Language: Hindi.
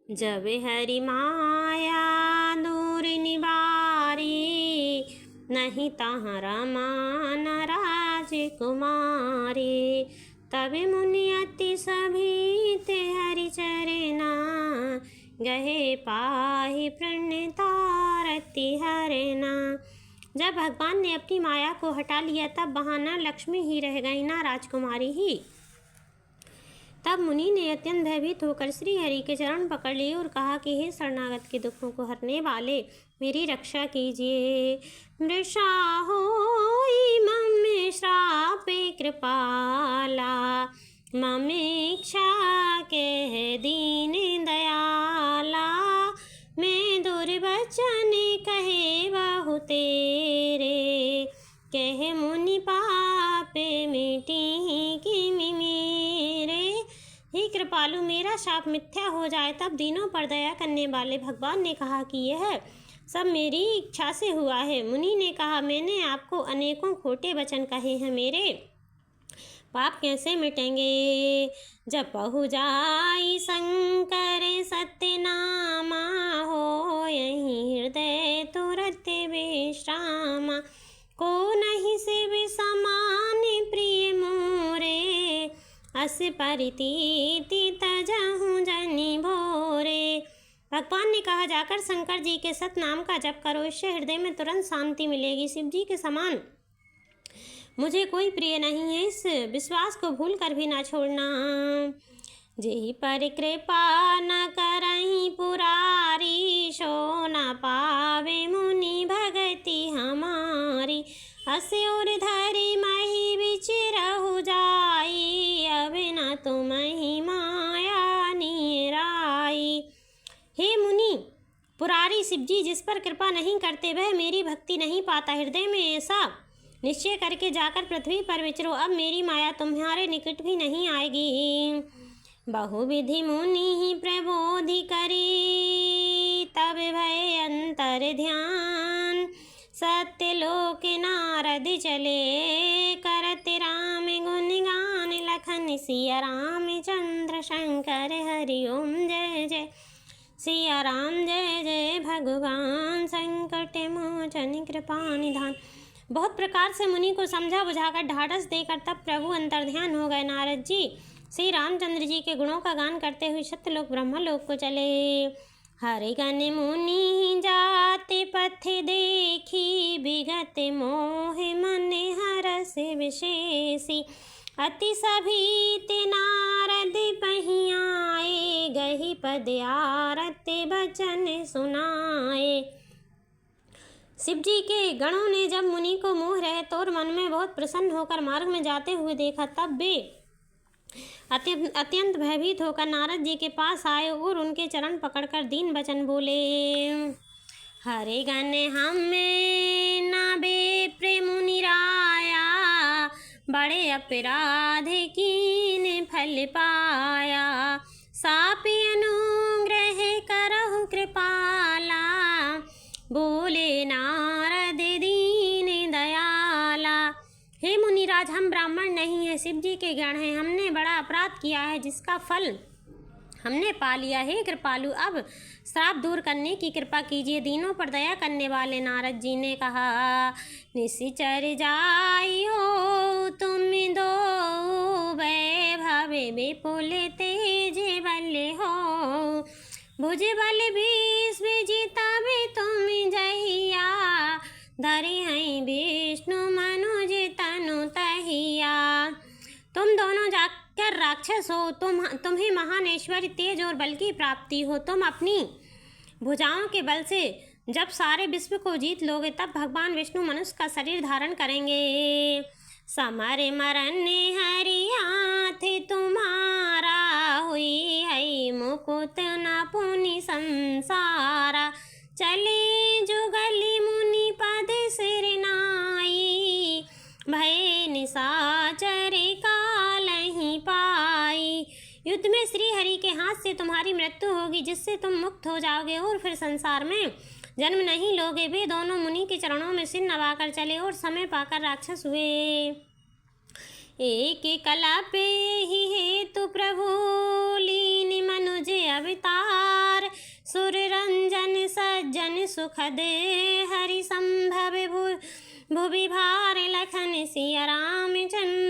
जब हरि माया दूर निवारी, नहीं तहाँ रमान राजकुमारी। तब मुनि अति सभी ते हरि चरना, गहे पाहि प्रणतारति हरना। जब भगवान ने अपनी माया को हटा लिया तब वहाँ न लक्ष्मी ही रह गई न राजकुमारी ही। तब मुनि ने अत्यंत भयभीत होकर श्री हरि के चरण पकड़ लिए और कहा कि हे शरणागत के दुखों को हरने वाले, मेरी रक्षा कीजिए। मृषा होई मम श्रापे कृपाला, मम इच्छा कह दीन दयाला। मैं दुर्वचन कहे बहु तेरे, कह मुनि पापे मिटी किमि मेरे। हे कृपालु, मेरा शाप मिथ्या हो जाए तब दीनों पर दया करने वाले भगवान ने कहा कि यह सब मेरी इच्छा से हुआ है। मुनि ने कहा, मैंने आपको अनेकों खोटे वचन कहे हैं, मेरे पाप कैसे मिटेंगे। जब पहु जाई शंकर सत्य नामा, हो यही हृदय तुरत विश्रामा। को नहीं शिव समान प्रिय मोरे, अस परितीति तजहु जनि भोरे। भगवान ने कहा, जाकर शंकर जी के सत नाम का जप करो, इससे हृदय में तुरंत शांति मिलेगी। शिव जी के समान मुझे कोई प्रिय नहीं है, इस विश्वास को भूल कर भी ना छोड़ना। जेहि पर कृपा न करहि पुरारी, सो न पावे मुनि भगति हमारी। असे और धरि मही विचिरहु जाई, अब न तुमहि माया निराई। हे मुनि, पुरारी शिव जी जिस पर कृपा नहीं करते वह मेरी भक्ति नहीं पाता। हृदय में ऐसा निश्चय करके जाकर पृथ्वी पर विचरो, अब मेरी माया तुम्हारे निकट भी नहीं आएगी। बहुविधि मुनि ही प्रबोधि करी, तब भय अंतर ध्यान। सत्यलोक नारद चले, करत राम गुण गान। लखन सिया रामचंद्र शंकर हरि ओम जय जय। सिया राम जय जय भगवान, संकट मोचन कृपा निधान। बहुत प्रकार से मुनि को समझा बुझाकर ढाढ़स देकर तब प्रभु अंतर्ध्यान हो गए। नारद जी श्री रामचंद्र जी के गुणों का गान करते हुए सत्यलोक ब्रह्मलोक को चले। हरि गण मुनि जाते पथ देखी, विगत मोह मन हरस विशेषी। अति सभीति नारद पहि आए, गहि पद आरती बचन सुनाए। शिव जी के गणों ने जब मुनि को मोह रहित और मन में बहुत प्रसन्न होकर मार्ग में जाते हुए देखा तब वे अत्यंत भयभीत होकर नारद जी के पास आए और उनके चरण पकड़कर दीन वचन बोले। हरे गण हमें न बेप्रे मुनि राया, बड़े अपराध कीन फल पाया। सापि अनुग्रह करहु कृपाला, बोले नारद दीन दयाला। हे मुनिराज, हम ब्राह्मण नहीं हैं, शिव जी के गण हैं। हमने बड़ा अपराध किया है जिसका फल हमने पा लिया। हे कृपालु, अब श्राप दूर करने की कृपा कीजिए। दीनों पर दया करने वाले नारद जी ने कहा, निशिचर जाई हो तुम दो, वैभव विपुल तेज बल हो। भुज बल भीष विजितब तुम जहिया, धरे हैं विष्णु मनुज तनु तहिया। तुम दोनों जाकर राक्षस हो, तुम्हें महान ऐश्वर्य तेज और बल की प्राप्ति हो। तुम अपनी भुजाओं के बल से जब सारे विश्व को जीत लोगे तब भगवान विष्णु मनुष्य का शरीर धारण करेंगे। समर मरण हरि हाथ तुम्हारा, हुई है मुकुट न पुनि संसारा। चले जुगली मुनि पद सिर नाई, भय निशाचर काल ही पाई। युद्ध में श्री हरि के हाथ से तुम्हारी मृत्यु होगी, जिससे तुम मुक्त हो जाओगे और फिर संसार में जन्म नहीं लोगे। वे दोनों मुनि के चरणों में सिर नवाकर चले और समय पाकर राक्षस हुए। एक कला पे ही हेतु प्रभु लीन मनुज अवतार, सुर रंजन सज्जन सुखद हरि संभव भुवि भार लखन सिया रामचंद्र